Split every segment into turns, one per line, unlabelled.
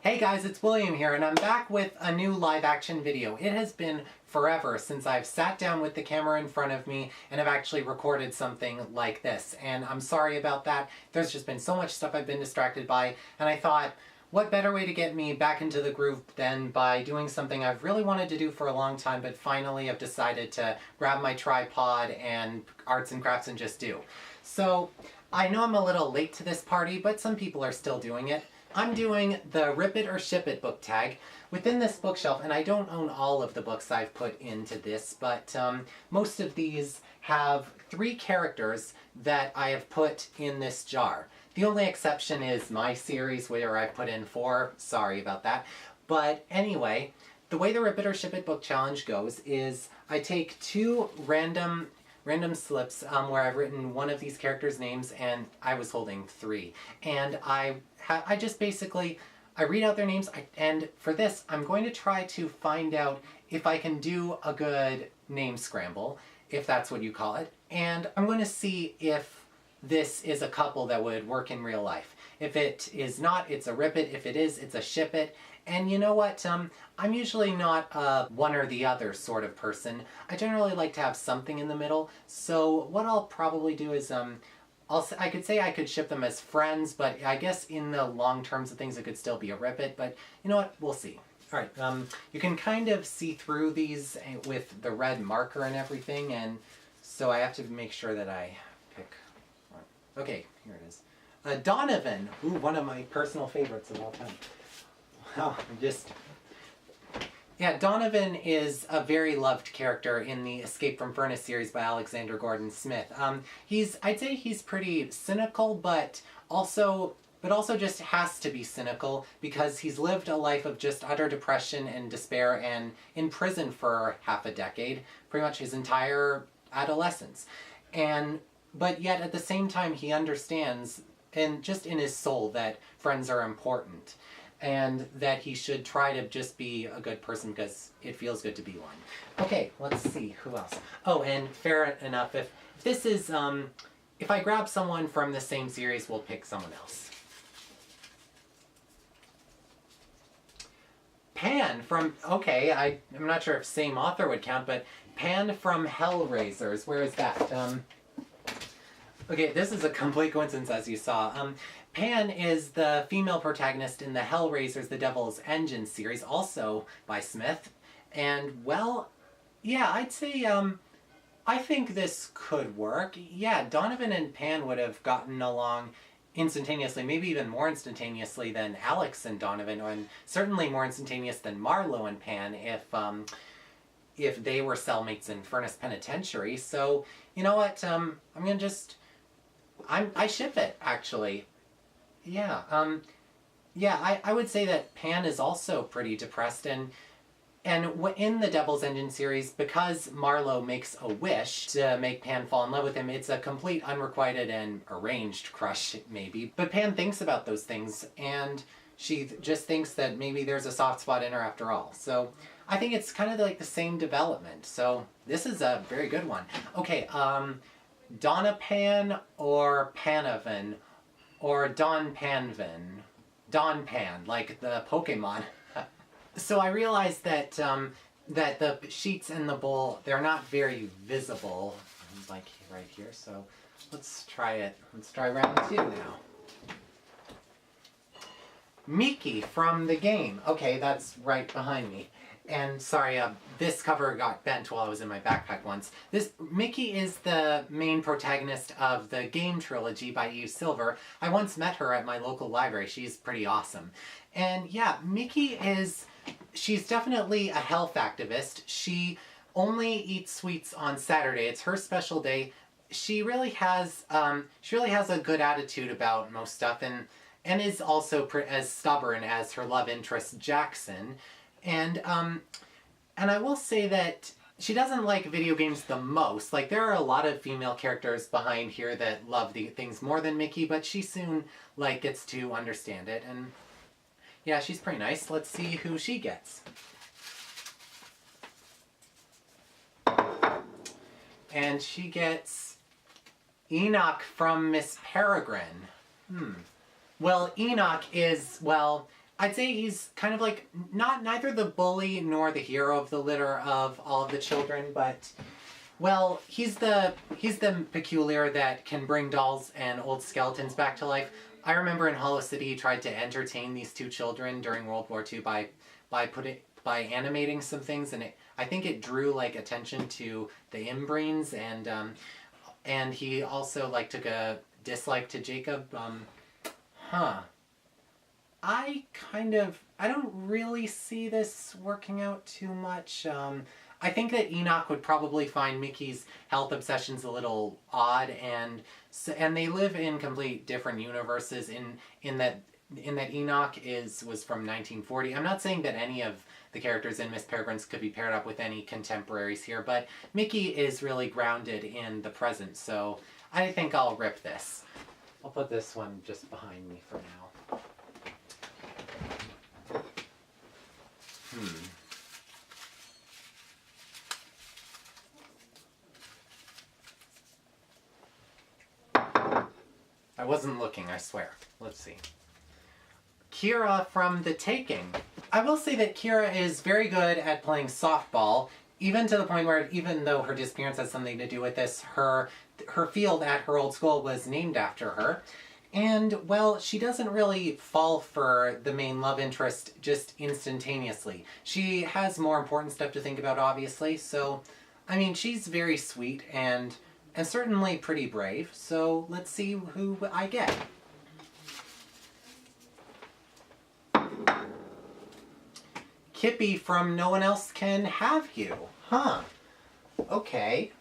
Hey guys, it's William here, and I'm back with a new live action video. It has been forever since I've sat down with the camera in front of me and have actually recorded something like this, and I'm sorry about that. There's just been so much stuff I've been distracted by, and I thought, what better way to get me back into the groove than by doing something I've really wanted to do for a long time, but finally I've decided to grab my tripod and arts and crafts and just do. So, I know I'm a little late to this party, but some people are still doing it. I'm doing the Rip It or Ship It book tag within this bookshelf, and I don't own all of the books I've put into this, but most of these have 3 characters that I have put in this jar. The only exception is my series where I've put in 4, sorry about that. But anyway, the way the Rip It or Ship It book challenge goes is I take 2 random slips where I've written one of these characters' names, and I was holding 3. And I just basically, I read out their names, and for this, I'm going to try to find out if I can do a good name scramble, if that's what you call it, and I'm going to see if this is a couple that would work in real life. If it is not, it's a Rip It. If it is, it's a Ship It. And you know what? I'm usually not a one or the other sort of person. I generally like to have something in the middle. So what I'll probably do is, I could say I could ship them as friends, but I guess in the long terms of things it could still be a Rip It. But you know what? We'll see. All right. You can kind of see through these with the red marker and everything, and so I have to make sure that I pick one. Okay, here it is. Donovan. Ooh, one of my personal favorites of all time. Wow, yeah, Donovan is a very loved character in the Escape from Furnace series by Alexander Gordon Smith. I'd say he's pretty cynical, but also just has to be cynical because he's lived a life of just utter depression and despair and in prison for half a decade, pretty much his entire adolescence. But yet at the same time he understands, and just in his soul, that friends are important. And that he should try to just be a good person because it feels good to be one. Okay, let's see, who else? Oh, and fair enough, if this is, if I grab someone from the same series, we'll pick someone else. Pan from, okay, I'm not sure if same author would count, but Pan from Hellraisers, where is that? Okay, this is a complete coincidence, as you saw. Pan is the female protagonist in the Hellraisers, The Devil's Engine series, also by Smith. And, well, yeah, I'd say, I think this could work. Yeah, Donovan and Pan would have gotten along instantaneously, maybe even more instantaneously than Alex and Donovan, and certainly more instantaneous than Marlowe and Pan if they were cellmates in Furnace Penitentiary. So, you know what, I'm gonna just... I ship it, actually. Yeah, I would say that Pan is also pretty depressed, and in the Devil's Engine series, because Marlowe makes a wish to make Pan fall in love with him, it's a complete unrequited and arranged crush, maybe. But Pan thinks about those things, and she just thinks that maybe there's a soft spot in her after all. So I think it's kind of like the same development. So this is a very good one. Okay, Donna Pan or Panavan or Don Panvin. Don Pan, like the Pokemon. So I realized that that the sheets in the bowl, they're not very visible, like right here, so let's try it. Let's try round 2 now. Mickey from the game. Okay, that's right behind me. And sorry, this cover got bent while I was in my backpack once. Mickey is the main protagonist of the game trilogy by Eve Silver. I once met her at my local library. She's pretty awesome. And yeah, she's definitely a health activist. She only eats sweets on Saturday. It's her special day. She really has a good attitude about most stuff, and is also as stubborn as her love interest Jackson. And I will say that she doesn't like video games the most. Like, there are a lot of female characters behind here that love the things more than Mickey, but she soon, like, gets to understand it. And yeah, she's pretty nice. Let's see who she gets. And she gets Enoch from Miss Peregrine. Well, Enoch is, well, I'd say he's kind of like neither the bully nor the hero of the litter of all of the children, but well, he's the peculiar that can bring dolls and old skeletons back to life. I remember in Hollow City he tried to entertain these two children during World War II by animating some things, and I think it drew like attention to the inbreeds, and he also like took a dislike to Jacob. I don't really see this working out too much. I think that Enoch would probably find Mickey's health obsessions a little odd, and they live in complete different universes. In that Enoch was from 1940. I'm not saying that any of the characters in Miss Peregrine's could be paired up with any contemporaries here, but Mickey is really grounded in the present, so I think I'll rip this. I'll put this one just behind me for now. I wasn't looking, I swear. Let's see. Kira from The Taking. I will say that Kira is very good at playing softball, even to the point where, even though her disappearance has something to do with this, her field at her old school was named after her. And, well, she doesn't really fall for the main love interest just instantaneously. She has more important stuff to think about, obviously, so, I mean, she's very sweet and certainly pretty brave, so let's see who I get. Kippy from No One Else Can Have You. Huh. Okay.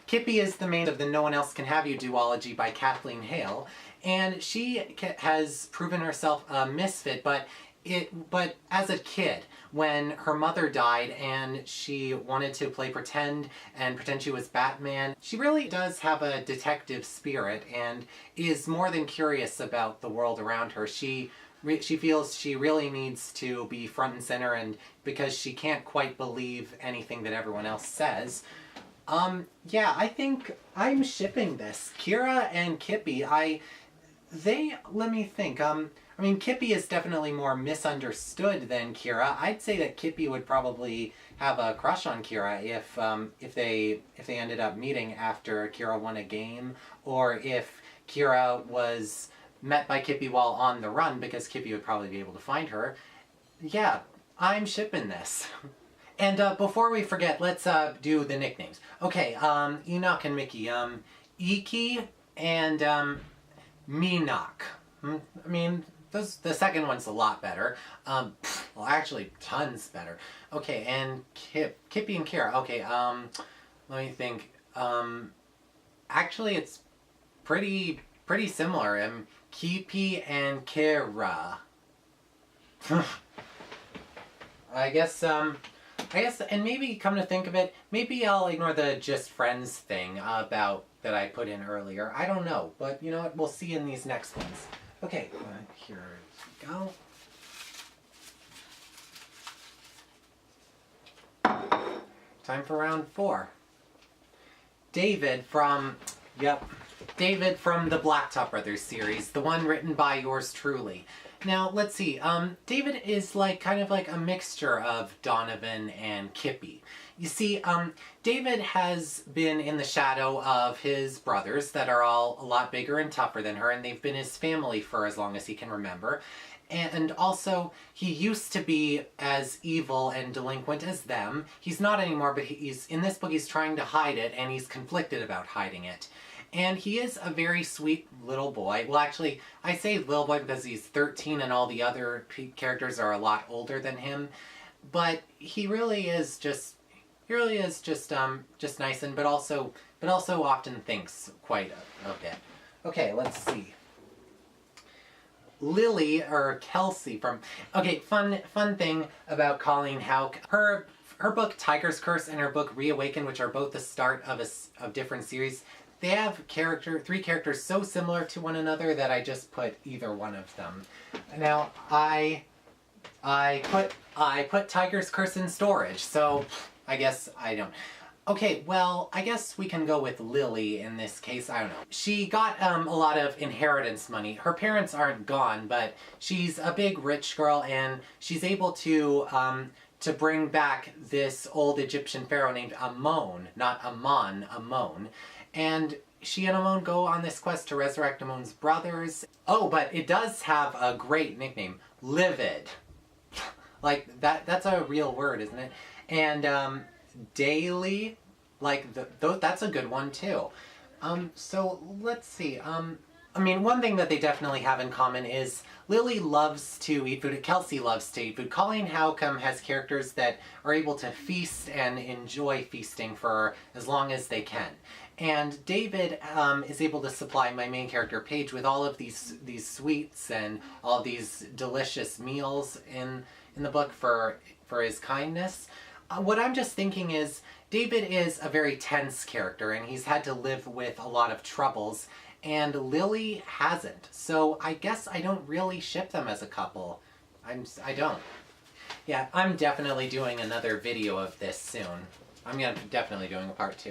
Kippy is the main of the No One Else Can Have You duology by Kathleen Hale, and she has proven herself a misfit, but as a kid, when her mother died and she wanted to play pretend she was Batman, she really does have a detective spirit and is more than curious about the world around her. She feels she really needs to be front and center, and because she can't quite believe anything that everyone else says. Yeah, I think I'm shipping this. Kira and Kippy, let me think. I mean, Kippy is definitely more misunderstood than Kira. I'd say that Kippy would probably have a crush on Kira if they ended up meeting after Kira won a game, or if Kira was met by Kippy while on the run, because Kippy would probably be able to find her. Yeah, I'm shipping this. And before we forget, let's do the nicknames. Okay, Enoch and Mickey. Iki and Menoch. I mean, the second one's a lot better. Well, actually, tons better. Okay, and Kippy and Kira. Okay, let me think. Actually, it's pretty similar. Kippy and Kira. I guess, and maybe, come to think of it, maybe I'll ignore the just friends thing that I put in earlier. I don't know, but you know what? We'll see in these next ones. Okay, here we go. Time for round 4. David from the Blacktop Brothers series, the one written by yours truly. Now, let's see, David is kind of like a mixture of Donovan and Kippy. You see, David has been in the shadow of his brothers that are all a lot bigger and tougher than her, and they've been his family for as long as he can remember. And also, he used to be as evil and delinquent as them. He's not anymore, but in this book he's trying to hide it, and he's conflicted about hiding it. And he is a very sweet little boy. Well, actually, I say little boy because he's 13 and all the other characters are a lot older than him. But he really is just nice, and but also often thinks quite a bit. Okay, let's see. Lily or Kelsey from. Okay, fun thing about Colleen Houck. Her book Tiger's Curse and her book Reawaken, which are both the start of different series. They have 3 characters so similar to one another that I just put either one of them. Now I put Tiger's Curse in storage, so I guess I don't. Okay, well, I guess we can go with Lily in this case. I don't know. She got a lot of inheritance money. Her parents aren't gone, but she's a big rich girl, and she's able to bring back this old Egyptian pharaoh named Amon, not Amon, Amon. And she and Amon go on this quest to resurrect Amon's brothers. Oh, but it does have a great nickname, Livid. Like, that's a real word, isn't it? And, Daily, like, that's a good one, too. So, let's see, I mean, one thing that they definitely have in common is Lily loves to eat food, Kelsey loves to eat food. Colleen Howcome has characters that are able to feast and enjoy feasting for as long as they can. And David is able to supply my main character, Paige, with all of these sweets and all these delicious meals in the book for his kindness. What I'm just thinking is, David is a very tense character, and he's had to live with a lot of troubles, and Lily hasn't. So I guess I don't really ship them as a couple. I don't. Yeah, I'm definitely doing another video of this soon. I'm definitely doing a part 2.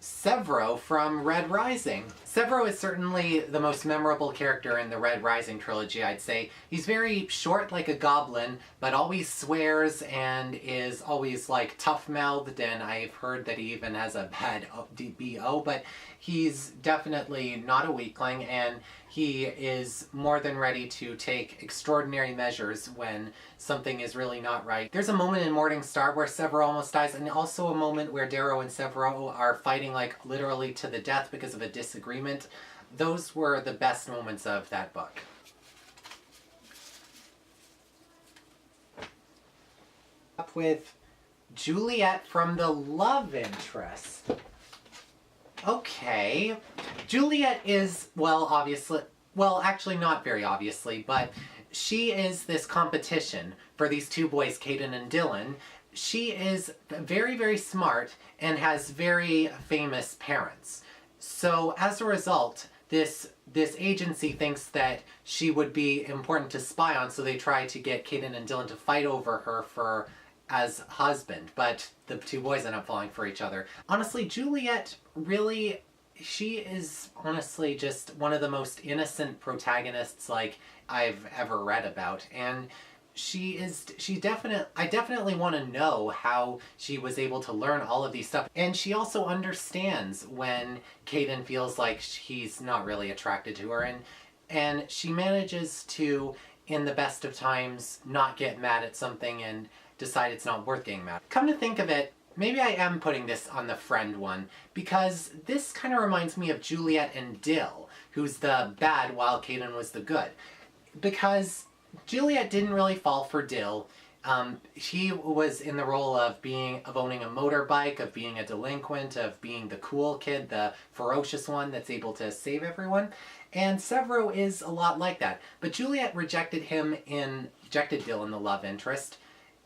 Severo from Red Rising. Severo is certainly the most memorable character in the Red Rising trilogy, I'd say. He's very short like a goblin, but always swears and is always like tough-mouthed, and I've heard that he even has a bad BO, but he's definitely not a weakling, and he is more than ready to take extraordinary measures when something is really not right. There's a moment in Morning Star where Severo almost dies, and also a moment where Darrow and Severo are fighting like literally to the death because of a disagreement. Those were the best moments of that book. Up with Juliet from the love interest. Okay. Juliet is, well, obviously, well, actually not very obviously, but she is this competition for these two boys, Caden and Dylan. She is very, very smart and has very famous parents. So as a result, this agency thinks that she would be important to spy on, so they try to get Caden and Dylan to fight over her as husband, but the two boys end up falling for each other. Honestly, Juliet really, she is honestly just one of the most innocent protagonists like I've ever read about, and I definitely want to know how she was able to learn all of these stuff. And she also understands when Caden feels like he's not really attracted to her, and she manages to, in the best of times, not get mad at something and decide it's not worth getting mad. Come to think of it, maybe I am putting this on the friend one, because this kind of reminds me of Juliet and Dill, who's the bad while Caden was the good. Because Juliet didn't really fall for Dill. She was in the role of owning a motorbike, of being a delinquent, of being the cool kid, the ferocious one that's able to save everyone. And Severo is a lot like that. But Juliet rejected Dill in the love interest.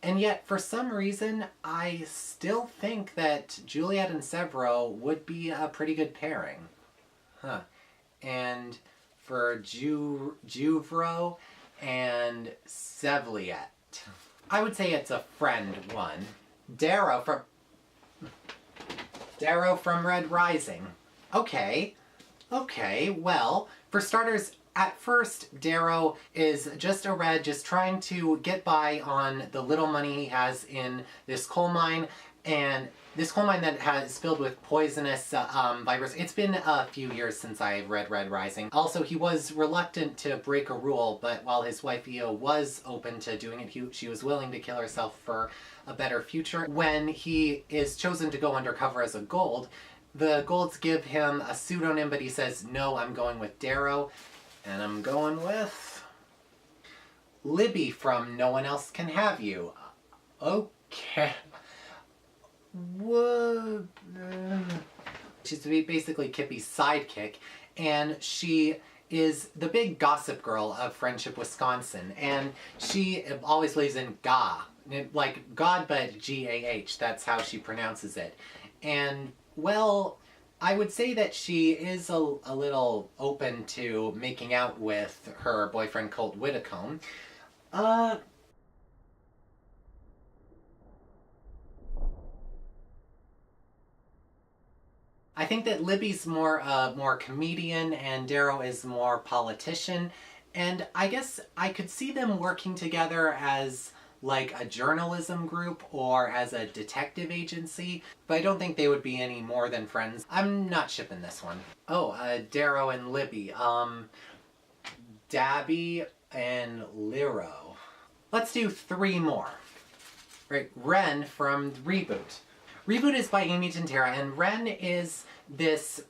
And yet, for some reason, I still think that Juliet and Severo would be a pretty good pairing. Huh. And for Juvro and Sevliet, I would say it's a friend one. Darrow from Red Rising. Okay, well, for starters, at first, Darrow is just a red, just trying to get by on the little money he has in this coal mine, and this coal mine that is filled with poisonous vipers. It's been a few years since I read Red Rising. Also, he was reluctant to break a rule, but while his wife Io was open to doing it, she was willing to kill herself for a better future. When he is chosen to go undercover as a Gold, the Golds give him a pseudonym, but he says, no, I'm going with Darrow. And I'm going with Libby from No One Else Can Have You. Okay. What? She's basically Kippy's sidekick, and she is the big gossip girl of Friendship, Wisconsin, and she always lives in Gah, like God, but G-A-H, that's how she pronounces it. And, well, I would say that she is a little open to making out with her boyfriend Colt Whitcomb. I think that Libby's more comedian and Darrow is more politician, and I guess I could see them working together as like a journalism group or as a detective agency, but I don't think they would be any more than friends. I'm not shipping this one. Oh, Darrow and Libby. Dabby and Liro. Let's do 3 more. Right, Ren from Reboot. Reboot is by Amy Tintera, and Ren is this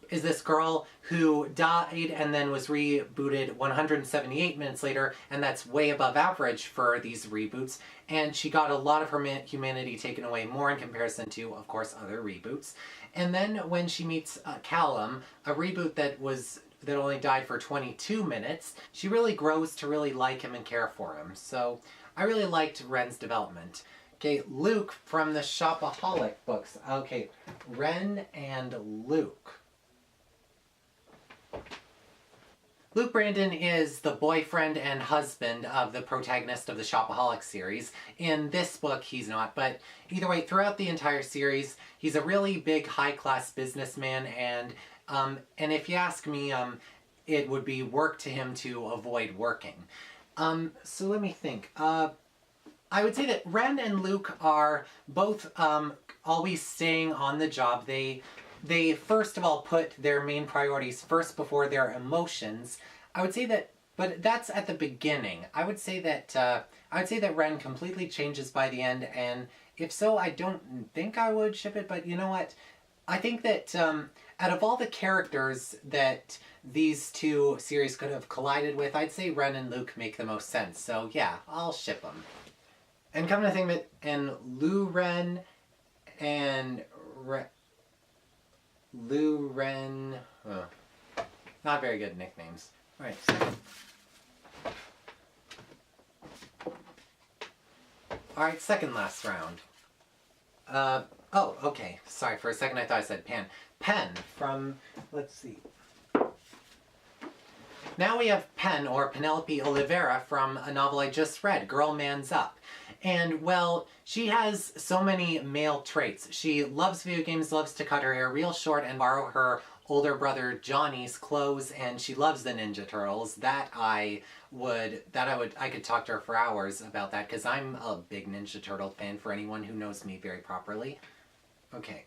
girl who died and then was rebooted 178 minutes later, and that's way above average for these reboots. And she got a lot of her humanity taken away more in comparison to, of course, other reboots. And then when she meets Callum, a reboot that only died for 22 minutes, she really grows to really like him and care for him. So I really liked Ren's development. Okay, Luke from the Shopaholic books. Okay, Ren and Luke. Luke Brandon is the boyfriend and husband of the protagonist of the Shopaholic series. In this book, he's not, but either way, throughout the entire series, he's a really big, high-class businessman, and if you ask me, it would be work to him to avoid working. So let me think. I would say that Ren and Luke are both always staying on the job. They first of all put their main priorities first before their emotions. I would say that, but that's at the beginning. I would say that Ren completely changes by the end, and if so, I don't think I would ship it. But you know what? I think that out of all the characters that these two series could have collided with, I'd say Ren and Luke make the most sense. So yeah, I'll ship them. And come to think of it, and Lu Ren and Lu Ren, not very good nicknames. All right. All right, second last round. Oh, okay. Sorry, for a second I thought I said Pan. Pen from, let's see. Now we have Pen, or Penelope Oliveira, from a novel I just read, Girl Man's Up. And, well, she has so many male traits. She loves video games, loves to cut her hair real short and borrow her older brother Johnny's clothes, and she loves the Ninja Turtles. I could talk to her for hours about that, because I'm a big Ninja Turtle fan, for anyone who knows me very properly. Okay.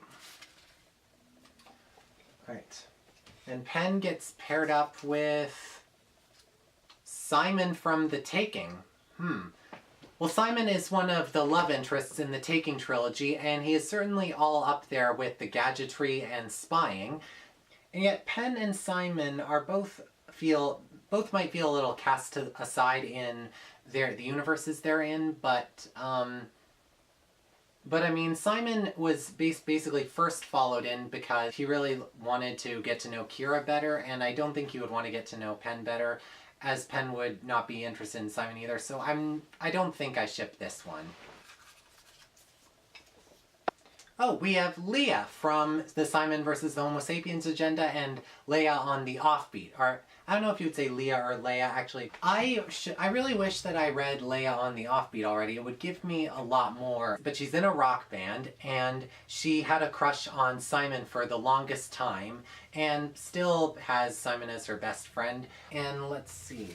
Alright. And Pen gets paired up with Simon from The Taking. Well, Simon is one of the love interests in the Taking trilogy, and he is certainly all up there with the gadgetry and spying. And yet Pen and Simon are both might feel a little cast aside in the universes they're in, but I mean, Simon was basically first followed in because he really wanted to get to know Kira better, and I don't think he would want to get to know Pen better, as Pen would not be interested in Simon either, so I don't think I ship this one. Oh, we have Leah from the Simon versus the Homo sapiens agenda and Leah on the Offbeat. Or, I don't know if you would say Leah or Leia, actually. I really wish that I read Leah on the Offbeat already. It would give me a lot more. But she's in a rock band, and she had a crush on Simon for the longest time, and still has Simon as her best friend. And let's see.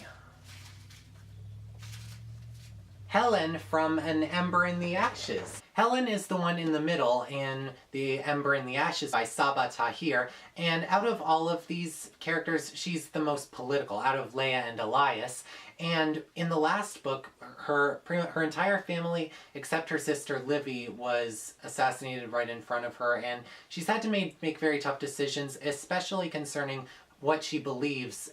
Helen from An Ember in the Ashes. Helen is the one in the middle in The Ember in the Ashes by Saba Tahir, and out of all of these characters, she's the most political, out of Leah and Elias. And in the last book, her entire family, except her sister Libby, was assassinated right in front of her, and she's had to make very tough decisions, especially concerning what she believes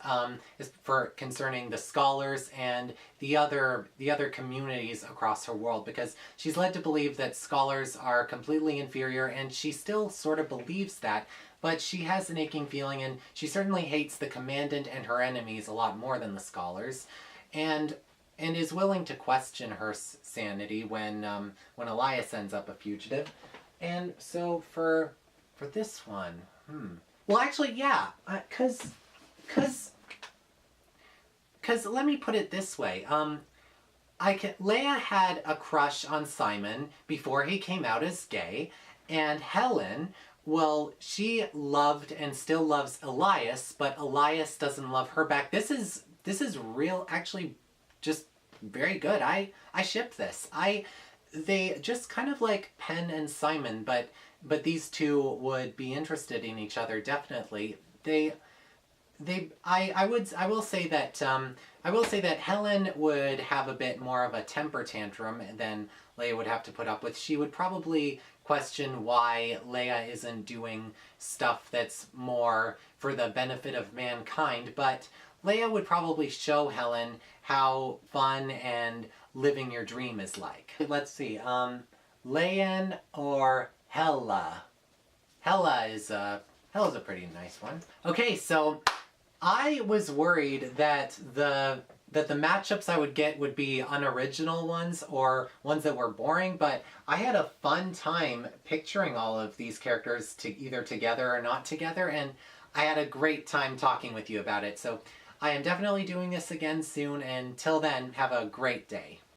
concerning the scholars and the other communities across her world, because she's led to believe that scholars are completely inferior, and she still sort of believes that, but she has an aching feeling, and she certainly hates the commandant and her enemies a lot more than the scholars, and is willing to question her sanity when Elias ends up a fugitive. And so for this one, well, actually, yeah, cause let me put it this way. Leah had a crush on Simon before he came out as gay, and Helen Well, she loved and still loves Elias, but Elias doesn't love her back. This is real, actually, just very good. I ship this. They just kind of like Penn and Simon, but these two would be interested in each other, definitely. I will say that Helen would have a bit more of a temper tantrum than Leah would have to put up with. She would probably question why Leah isn't doing stuff that's more for the benefit of mankind, but Leah would probably show Helen how fun and living your dream is like. Let's see, Leon or Hella? Hella's a pretty nice one. Okay, so I was worried that the matchups I would get would be unoriginal ones or ones that were boring, but I had a fun time picturing all of these characters either together or not together, and I had a great time talking with you about it. So I am definitely doing this again soon, and till then, have a great day.